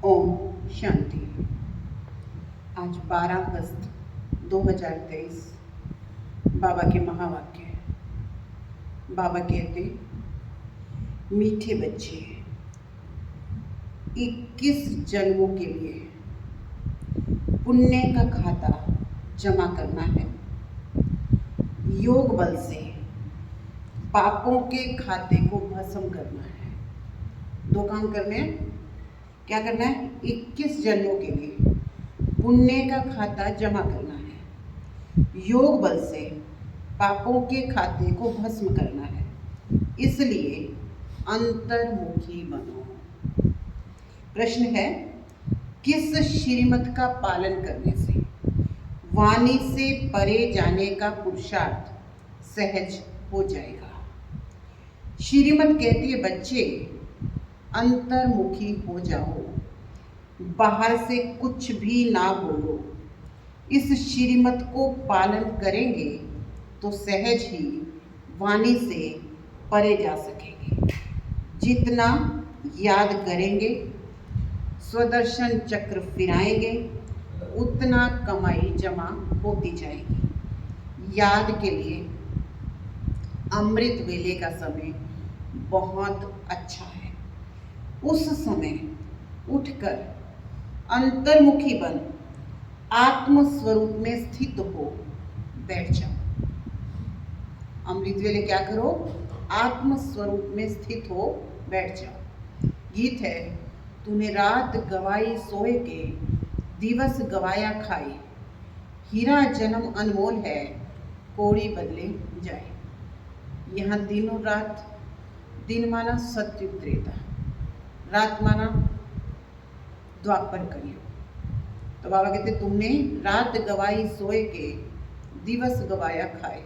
ओम शांति। आज 12 अगस्त 2023 बाबा के महावाक्य। बाबा कहते, मीठे बच्चे 21 जन्मों के लिए पुण्य का खाता जमा करना है। योग बल से पापों के खाते को भस्म करना है। 2 काम करने हैं। क्या करना है? 21 जन्मों के लिए पुण्य का खाता जमा करना है। योग बल से पापों के खाते को भस्म करना है। इसलिए अंतर्मुखी बनो। प्रश्न है, किस श्रीमत का पालन करने से वाणी से परे जाने का पुरुषार्थ सहज हो जाएगा? श्रीमत कहती है, बच्चे अंतर्मुखी हो जाओ, बाहर से कुछ भी ना बोलो। इस श्रीमत को पालन करेंगे तो सहज ही वाणी से परे जा सकेंगे। जितना याद करेंगे, स्वदर्शन चक्र फिराएंगे, उतना कमाई जमा होती जाएगी। याद के लिए अमृत वेले का समय बहुत अच्छा है। उस समय उठकर अंतर्मुखी बन आत्म स्वरूप में स्थित हो बैठ जाओ। अमृत वेले क्या करो? आत्म स्वरूप में स्थित हो बैठ जाओ। गीत है, तूने रात गवाई सोए के, दिवस गवाया खाए, हीरा जन्म अनमोल है, कोड़ी बदले जाए। यहाँ दिनों रात, दिन माना सत्युग त्रेता, रात माना द्वापर कलयुग। तो बाबा कहते, तुमने रात गवाई सोए के, दिवस गवाया खाए।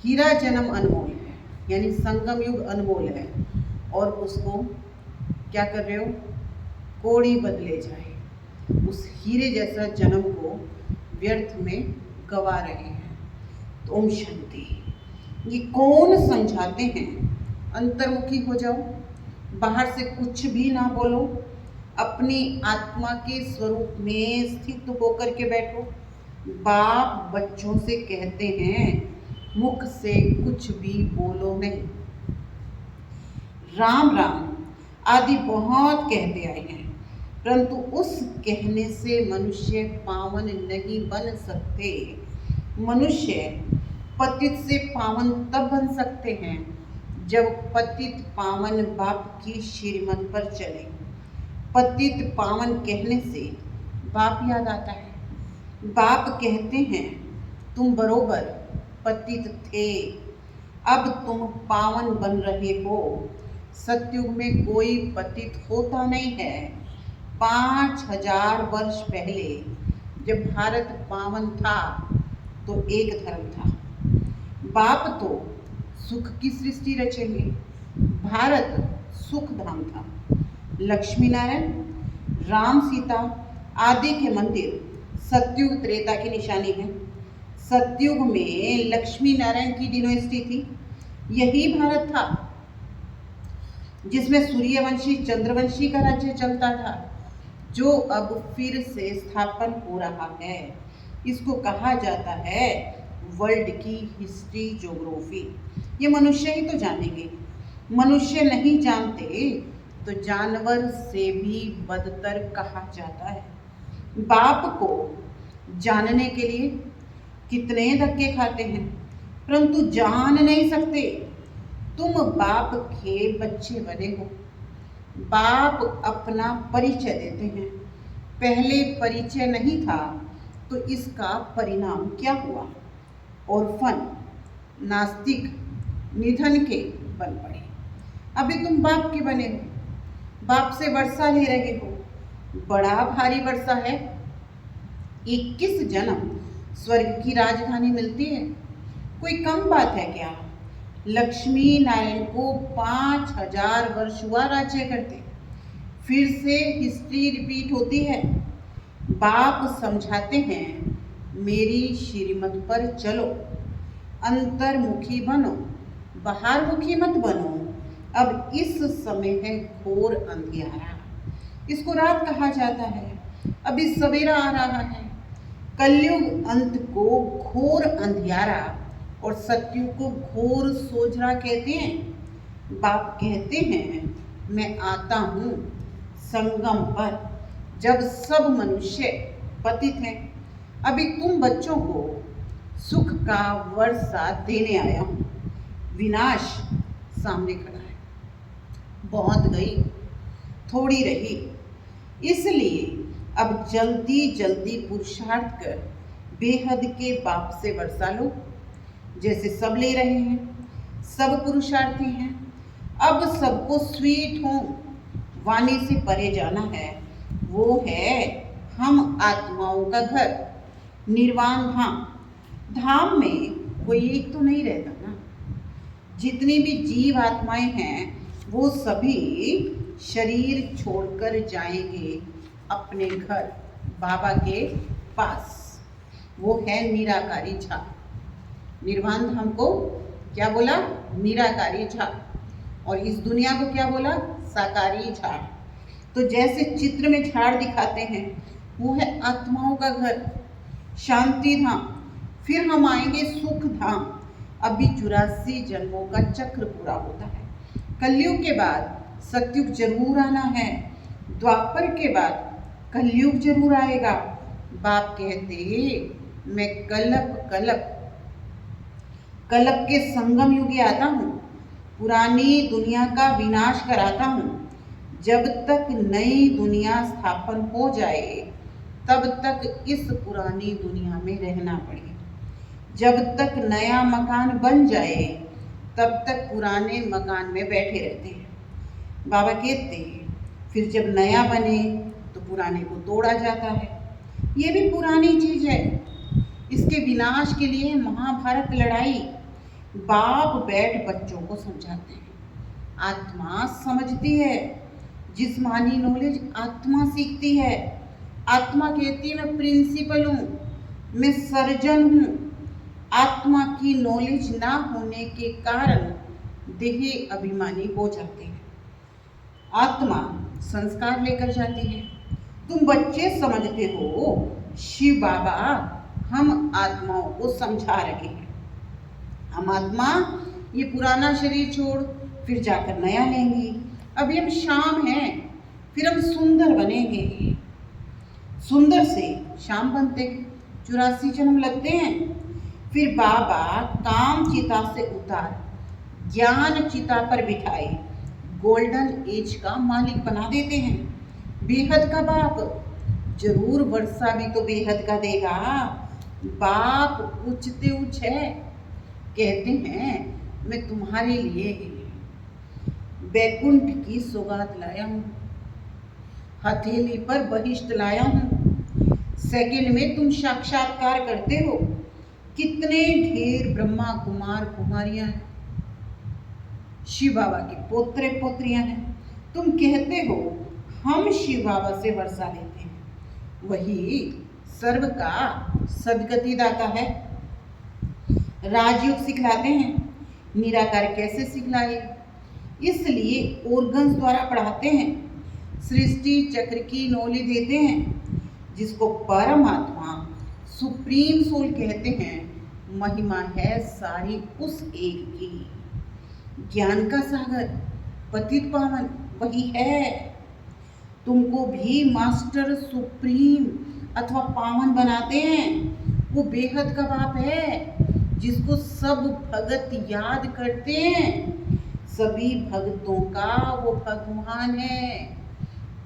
हीरा जन्म अनमोल है, यानी संगम युग अनमोल है, और उसको क्या कर रहे हो? कोड़ी बदले जाए। उस हीरे जैसा जन्म को व्यर्थ में गवा रहे हैं। तो ओम शांति। ये कौन समझाते हैं? अंतर्मुखी हो जाओ, बाहर से कुछ भी ना बोलो, अपनी आत्मा के स्वरूप में स्थित होकर के बैठो। बाप बच्चों से कहते हैं, मुख से कुछ भी बोलो नहीं। राम राम आदि बहुत कहते आए हैं, परंतु उस कहने से मनुष्य पावन नहीं बन सकते। मनुष्य पतित से पावन तब बन सकते हैं जब पतित पावन बाप की श्रीमत पर चले। पतित पावन कहने से बाप याद आता है। बाप कहते हैं, तुम बरोबर पतित थे, अब तुम पावन बन रहे हो। सतयुग में कोई पतित होता नहीं है। 5000 वर्ष पहले जब भारत पावन था तो एक धर्म था। बाप तो सुख की सृष्टि रचेंगे। भारत सुख धाम था। लक्ष्मी नारायण, राम सीता आदि के मंदिर सतयुग त्रेता की निशानी है। सतयुग में लक्ष्मी नारायण की डिनोस्टी थी। यही भारत था जिसमें सूर्यवंशी चंद्रवंशी का राज्य चलता था, जो अब फिर से स्थापन हो रहा है। इसको कहा जाता है वर्ल्ड की हिस्ट्री ज्योग्राफी। ये मनुष्य ही तो जानेंगे। मनुष्य नहीं जानते तो जानवर से भी बदतर कहा जाता है। बाप को जानने के लिए कितने धक्के खाते हैं, परंतु जान नहीं सकते। तुम बाप के बच्चे बने हो। बाप अपना परिचय देते हैं। पहले परिचय नहीं था तो इसका परिणाम क्या हुआ? ऑर्फन, नास्तिक, निधन के बन पड़े। अभी तुम बाप के बने हो, बाप से वर्षा ले रहे हो। बड़ा भारी वर्षा है। 21 जन्म स्वर्ग की राजधानी मिलती है, कोई कम बात है क्या? लक्ष्मी नारायण को 5000 वर्ष हुआ राज्य करते। फिर से हिस्ट्री रिपीट होती है। बाप समझाते हैं, मेरी श्रीमत पर चलो, अंतर्मुखी बनो, बाहर मुखी मत बनो। अब इस समय है घोर अंधियारा। इसको रात कहा जाता है। अभी सवेरा आ रहा है। कलयुग अंत को घोर अंधियारा और सत्युग को घोर सोझरा कहते हैं। बाप कहते हैं मैं आता हूँ संगम पर, जब सब मनुष्य पतित हैं। अभी तुम बच्चों को सुख का वर्षा देने आया हूँ। विनाश सामने खड़ा है। बहुत गई, थोड़ी रही, इसलिए अब जल्दी जल्दी पुरुषार्थ कर बेहद के बाप से वर्षा लो। जैसे सब ले रहे हैं, सब पुरुषार्थी हैं। अब सबको स्वीट होम वाणी से परे जाना है। वो है हम आत्माओं का घर, निर्वाण धाम। धाम में कोई एक तो नहीं रहता ना। जितनी भी जीव आत्माएं हैं वो सभी शरीर छोड़कर जाएंगे अपने घर बाबा के पास। वो है निराकारी झाड़। निर्वाण धाम को क्या बोला? निराकारी झाड़। और इस दुनिया को क्या बोला? साकारी झाड़। तो जैसे चित्र में झाड़ दिखाते हैं वो है आत्माओं का घर, शांति धाम। फिर हम आएंगे सुख धाम। अभी 84 जन्मों का चक्र पूरा होता है। कलयुग के बाद सतयुग जरूर आना है। द्वापर के बाद कलयुग जरूर आएगा। बाप कहते मैं कलप के संगम युगे आता हूँ। पुरानी दुनिया का विनाश कराता हूँ। जब तक नई दुनिया स्थापन हो जाए तब तक इस पुरानी दुनिया में रहना पड़े। जब तक नया मकान बन जाए तब तक पुराने मकान में बैठे रहते हैं। बाबा कहते हैं फिर जब नया बने तो पुराने को तोड़ा जाता है। ये भी पुरानी चीज है। इसके विनाश के लिए महाभारत लड़ाई। बाप बैठ बच्चों को समझाते हैं। आत्मा समझती है। जिस्मानी नॉलेज आत्मा सीखती है। आत्मा कहती है मैं प्रिंसिपल हूँ, मैं सर्जन हूँ। आत्मा की नॉलेज ना होने के कारण देह अभिमानी हो जाते हैं। आत्मा संस्कार लेकर जाती है। तुम बच्चे समझते हो शिव बाबा हम आत्माओं को समझा रहे हैं। हम आत्मा ये पुराना शरीर छोड़ फिर जाकर नया लेंगे। अभी हम शाम हैं, फिर हम सुंदर बनेंगे। सुंदर से शाम बनते हैं। 84 जन्म लगते हैं। फिर बाबा काम चिता से उतार ज्ञान चिता पर बिठाए गोल्डन एज का मालिक बना देते हैं। बेहद का बाप जरूर वर्षा भी तो बेहद का देगा। बाप उचते उच है। कहते हैं मैं तुम्हारे लिए बैकुंठ की सौगात लाया हूँ। हथेली पर बहिष्ट लाया हूँ। सेकंड में तुम साक्षात्कार करते हो। कितने ढेर ब्रह्मा कुमार कुमारियां हैं। शिव बाबा के पोत्रे पोत्रियां हैं। तुम कहते हो हम शिव बाबा से वर्षा लेते हैं। वही सर्व का सदगति दाता है। राजयोग सिखलाते हैं। निराकार कैसे सिखलाए, इसलिए ऑर्गन्स द्वारा पढ़ाते हैं। सृष्टि चक्र की नॉलेज देते हैं। जिसको परमात्मा सुप्रीम सोल कहते हैं। महिमा है सारी उस एक की। ज्ञान का सागर पतित पावन वही है। तुमको भी मास्टर सुप्रीम अथवा पावन बनाते हैं। वो बेहद का बाप है जिसको सब भगत याद करते हैं। सभी भक्तों का वो भगवान है,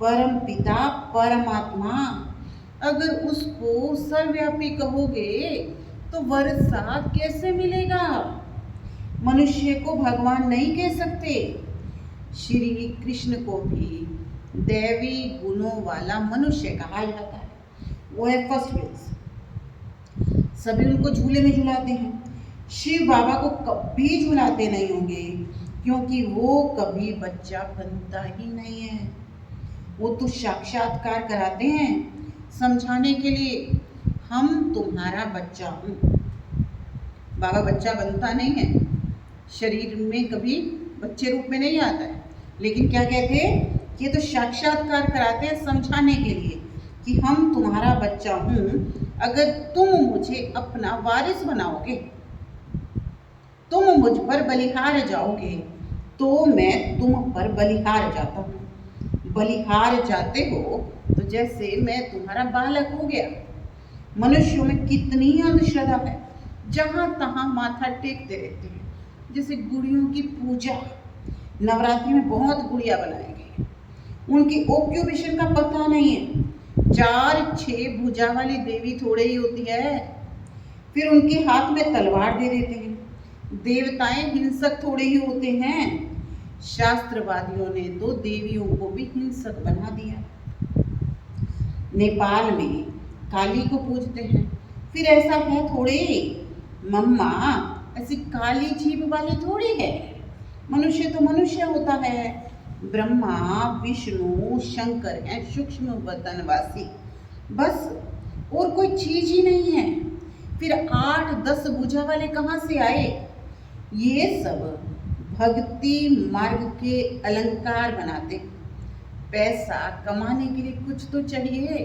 परम पिता परमात्मा। अगर उसको सर्वव्यापी कहोगे तो वर्षा कैसे मिलेगा? मनुष्य को भगवान नहीं कह सकते। श्री कृष्ण को भी दैवी गुणों वाला मनुष्य कहा जाता है। वो है फर्स्ट बेस। सभी उनको झूले में झुलाते हैं। शिव बाबा को कभी झुलाते नहीं होंगे क्योंकि वो कभी बच्चा बनता ही नहीं है। वो तो साक्षात्कार कराते हैं समझाने के लिए हम तुम्हारा बच्चा हूँ। बाबा बच्चा बनता नहीं है, शरीर में कभी बच्चे रूप में नहीं आता है, लेकिन क्या कहते हैं ये तो साक्षात्कार कराते हैं समझाने के लिए कि हम तुम्हारा बच्चा हूं, अगर तुम मुझे अपना वारिस बनाओगे, तुम मुझ पर बलिहार जाओगे, तो मैं तुम पर बलिहार जाता हूँ। बलिहार जाते हो तो जैसे मैं तुम्हारा बालक हो गया। मनुष्यों में कितनी अंधश्रद्धा है, जहां तहां माथा टेकते रहते हैं। जैसे गुड़ियों की पूजा, नवरात्रि में बहुत गुड़िया बनाएंगे, उनकी ऑक्यूपेशन का पता नहीं है। 4-6 भुजा वाली देवी थोड़े ही होती है। फिर उनके हाथ में तलवार दे देते हैं। देवताएं हिंसक थोड़े ही होते हैं। शास्त्रवादियों ने तो देवियों को भी हिंसक बना दिया। नेपाल में काली को पूजते हैं, फिर ऐसा है थोड़े, मम्मा ऐसी काली जीभ वाली थोड़ी है। मनुष्य तो मनुष्य होता है। ब्रह्मा विष्णु शंकर हैं सूक्ष्म वतनवासी, बस और कोई चीज ही नहीं है। फिर 8-10 भुजा वाले कहाँ से आए? ये सब भक्ति मार्ग के अलंकार बनाते। पैसा कमाने के लिए कुछ तो चाहिए।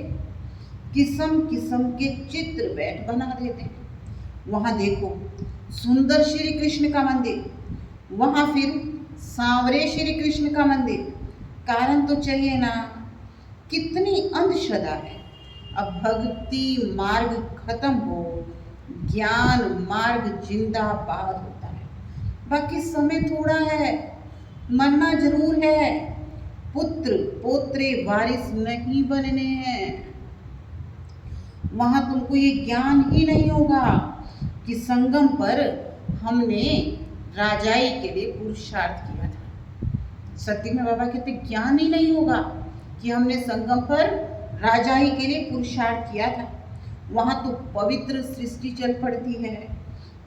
किस्म किस्म के चित्र बैठ बना देते हैं। वहां देखो सुंदर श्री कृष्ण का मंदिर, वहां फिर सांवरे श्री कृष्ण का मंदिर। कारण तो चाहिए ना। कितनी अंधश्रद्धा है। अब भक्ति मार्ग खत्म हो, ज्ञान मार्ग जिंदाबाद होता है। बाकी समय थोड़ा है, मरना जरूर है। पुत्र पोत्रे वारिस नहीं बनने हैं। वहां तुमको ये ज्ञान ही नहीं होगा कि संगम पर हमने राजाई के लिए पुरुषार्थ किया था। सत्य में बाबा कहते ज्ञान ही नहीं होगा कि हमने संगम पर राजाई के लिए पुरुषार्थ किया था। वहां तो पवित्र सृष्टि चल पड़ती है।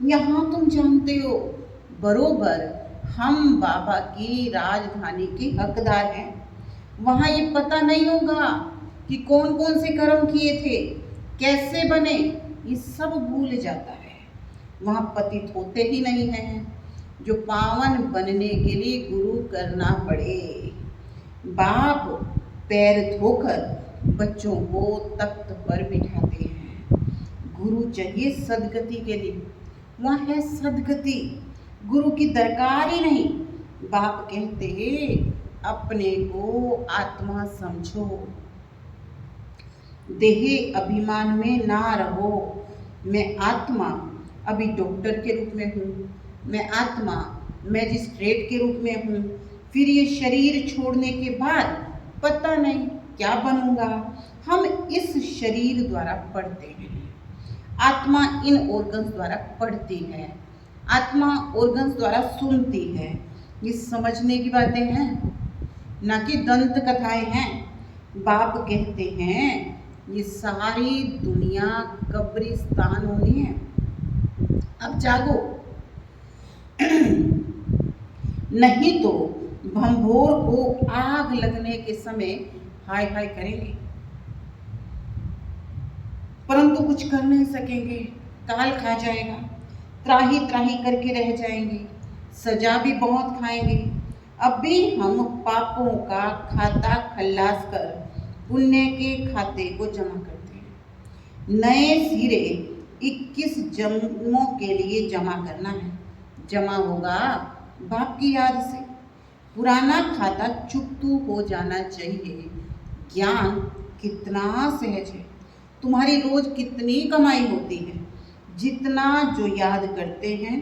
यहाँ तुम जानते हो बरोबर हम बाबा की राजधानी के हकदार हैं। वहां ये पता नहीं होगा कि कौन कौन से कर्म किए थे, कैसे बने, ये सब भूल जाता है। वहां पतित होते ही नहीं हैं। जो पावन बनने के लिए गुरु करना पड़े। बाप पैर धोकर बच्चों को तख्त पर बिठाते हैं। गुरु चाहिए सदगति के लिए, वहाँ है सदगति। गुरु की दरकार ही नहीं। बाप कहते हैं अपने को आत्मा समझो, देह अभिमान में ना रहो। मैं आत्मा अभी डॉक्टर के रूप में हूँ, मैं आत्मा मैजिस्ट्रेट के रूप में हूँ। फिर ये शरीर छोड़ने के बाद पता नहीं क्या बनूंगा। हम इस शरीर द्वारा पढ़ते हैं, आत्मा इन ऑर्गन्स द्वारा पढ़ती है, आत्मा ऑर्गन्स द्वारा सुनती है। ये समझने की बातें हैं, ना कि दंत कथाएं हैं। बाप कहते हैं ये सारी दुनिया कब्रिस्तान होनी है। अब जागो नहीं तो भंभोर को आग लगने के समय हाय हाय करेंगे, परंतु कुछ कर नहीं सकेंगे। काल खा जाएगा, त्राही त्राही करके रह जाएंगे, सजा भी बहुत खाएंगे। अब भी हम पापों का खाता खल्लास कर पुण्य के खाते को जमा करते हैं। नए सिरे 21 जन्मों के लिए जमा करना है। जमा होगा बाप की याद से। पुराना खाता चुकतू हो जाना चाहिए। ज्ञान कितना सहज है। तुम्हारी रोज कितनी कमाई होती है। जितना जो याद करते हैं,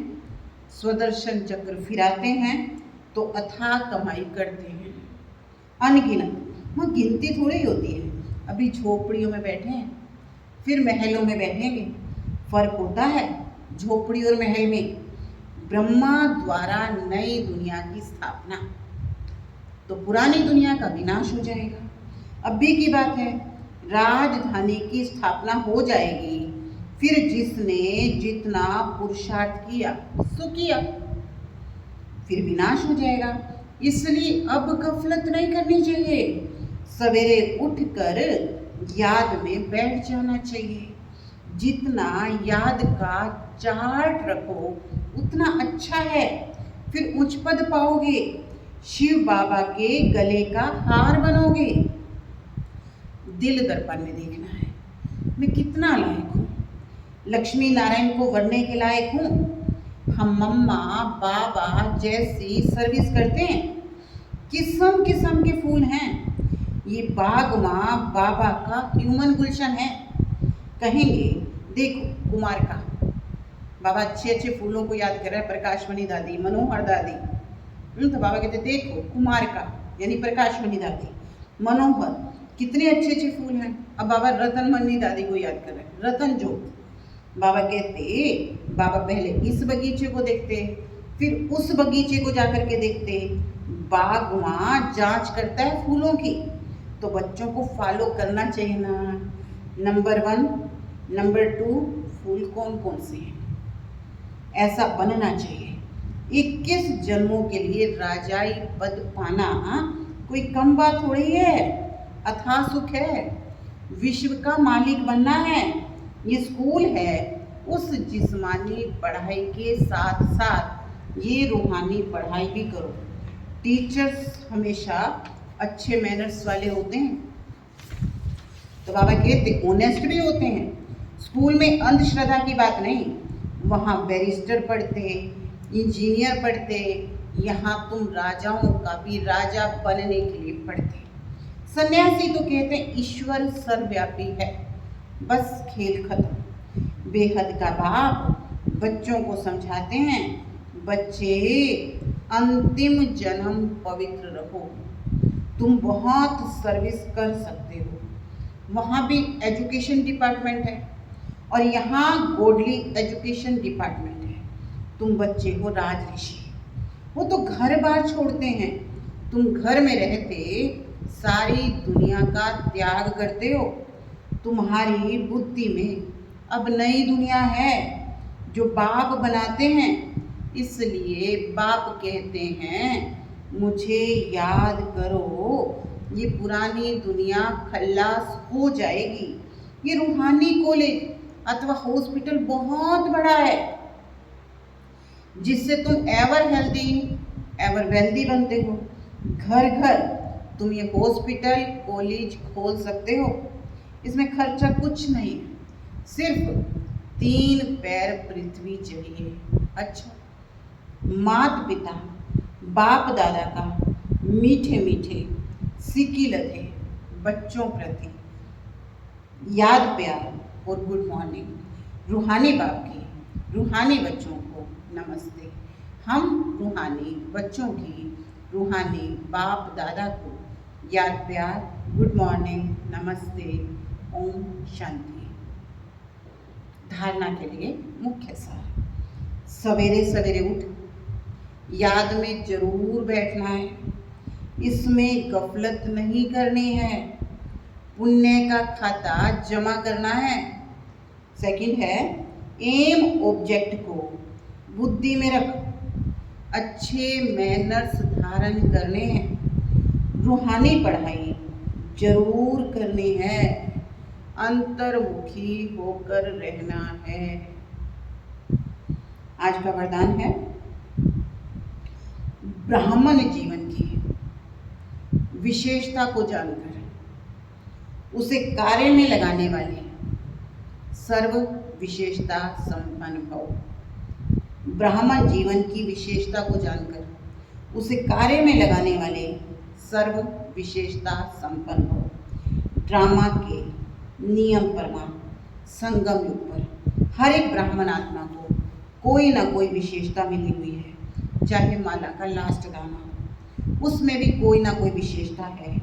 स्वदर्शन चक्र फिराते हैं तो अथाह कमाई करते हैं। अनगिनत, वहाँ गिनती थोड़ी होती है। अभी झोपड़ियों में बैठे हैं, फिर महलों में बैठेंगे। फर्क होता है झोपड़ी और महल में। ब्रह्मा द्वारा नई दुनिया की स्थापना, तो पुरानी दुनिया का विनाश हो जाएगा। अभी की बात है, राजधानी की स्थापना हो जाएगी। फिर जिसने जितना पुरुषार्थ किया सो किया, फिर विनाश हो जाएगा। इसलिए अब गफलत नहीं करनी चाहिए। सवेरे उठकर याद में बैठ जाना चाहिए। जितना याद का चार्ट रखो उतना अच्छा है। फिर उच्च पद पाओगे। शिव बाबा के गले का हार बनोगे। दिल दर्पण में देखना है, मैं कितना लायक हूँ, लक्ष्मी नारायण को वरने के लायक हूँ। हम मम्मा बाबा जैसी सर्विस करते हैं, किस्म किस्म के फूल हैं। ये बाग माँ बाबा का ह्यूमन गुलशन है। कहेंगे देखो कुमार का, बाबा अच्छे अच्छे फूलों को याद कर रहे हैं, प्रकाशमणि दादी, मनोहर दादी। तो बाबा कहते देखो कुमार का यानी प्रकाशमणि दादी, मनोहर, कितने अच्छे अच्छे फूल हैं। अब बाबा रतनमणि दादी को याद कर रहे हैं, रतन जोत। बाबा कहते, बाबा पहले इस बगीचे को देखते, फिर उस बगीचे को जाकर के देखते। बागवान जांच करता है फूलों की, तो बच्चों को फॉलो करना चाहिए ना। नंबर 1, नंबर 2, फूल कौन कौन से हैं, ऐसा बनना चाहिए। 21 जन्मों के लिए राजाई पद पाना कोई कम बात थोड़ी है, अथाह सुख है। विश्व का मालिक बनना है। ये स्कूल है, उस जिस्मानी पढ़ाई के साथ साथ ये रूहानी पढ़ाई भी करो। टीचर्स हमेशा अच्छे मैनर्स वाले होते हैं, तो बाबा कहते ऑनेस्ट भी होते हैं। स्कूल में अंधश्रद्धा की बात नहीं, वहाँ बैरिस्टर पढ़ते, इंजीनियर पढ़ते, यहाँ तुम राजाओं का भी राजा बनने के लिए पढ़ते। सन्यासी तो कहते हैं ईश्वर सर्वव्यापी है, बस खेल खत्म। बेहद का बाप बच्चों को समझाते हैं, बच्चे अंतिम जन्म पवित्र रहो, तुम बहुत सर्विस कर सकते हो। वहाँ भी एजुकेशन डिपार्टमेंट है और यहाँ गॉडली एजुकेशन डिपार्टमेंट है। तुम बच्चे हो राजऋषि, वो तो घर बार छोड़ते हैं, तुम घर में रहते सारी दुनिया का त्याग करते हो। तुम्हारी बुद्धि में अब नई दुनिया है जो बाप बनाते हैं, इसलिए बाप कहते हैं मुझे याद करो, ये पुरानी दुनिया खल्लास हो जाएगी। ये रूहानी कॉलेज अथवा हॉस्पिटल बहुत बड़ा है, जिससे तुम एवर हेल्दी एवर वेल्दी बनते हो। घर घर तुम ये हॉस्पिटल कॉलेज खोल सकते हो, इसमें खर्चा कुछ नहीं, सिर्फ 3 पैर पृथ्वी चाहिए। अच्छा, माता पिता बाप दादा का मीठे मीठे सिक्की लधे बच्चों प्रति याद प्यार और गुड मॉर्निंग। रूहानी बाप की रूहानी बच्चों को नमस्ते। हम रूहानी बच्चों की रूहानी बाप दादा को याद प्यार, गुड मॉर्निंग, नमस्ते, ओम शांति। धारणा के लिए मुख्य सार, सवेरे सवेरे उठ याद में जरूर बैठना है, इसमें गफलत नहीं करनी है, पुण्य का खाता जमा करना है। सेकंड है, एम ऑब्जेक्ट को बुद्धि में रख, अच्छे मैनर्स धारण करने हैं, रूहानी पढ़ाई जरूर करनी है, अंतर्मुखी होकर रहना है। आज का वरदान है, ब्राह्मण जीवन की विशेषता को जानकर उसे कार्य में लगाने वाले सर्व विशेषता संपन्न भव। ब्राह्मण जीवन की विशेषता को जानकर उसे कार्य में लगाने वाले सर्व विशेषता संपन्न भव। ड्रामा के नियम प्रमाण संगम युग पर हर एक ब्राह्मण आत्मा को कोई ना कोई विशेषता मिली हुई है, चाहे माला का लास्ट दाना हो, उसमें भी कोई ना कोई विशेषता है।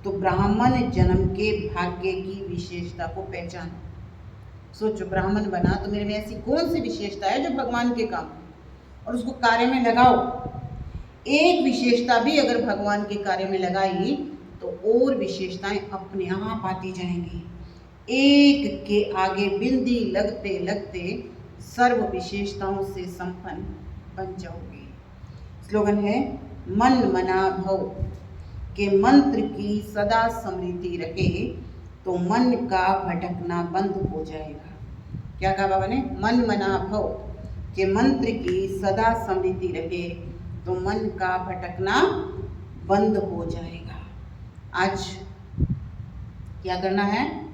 तो ब्राह्मण जन्म के भाग्य की विशेषता को पहचानो। सोचो, ब्राह्मण बना तो मेरे में ऐसी कौन सी विशेषता है जो भगवान के काम है, और उसको कार्य में लगाओ। एक विशेषता भी अगर भगवान के कार्य में लगाई तो और विशेषताएं अपने आप आती जाएंगी। एक के आगे बिंदी लगते लगते सर्व विशेषताओं से संपन्न बन जाओगे। स्लोगन है, मन मना भव के मंत्र की सदा स्मृति रखे तो मन का भटकना बंद हो जाएगा। क्या कहा बाबा ने? मन मना भव के मंत्र की सदा स्मृति रखे तो मन का भटकना बंद हो जाएगा। आज क्या करना है?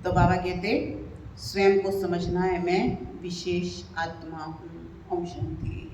तो बाबा कहते स्वयं को समझना है, मैं विशेष आत्मा हूँ। ओम शांति।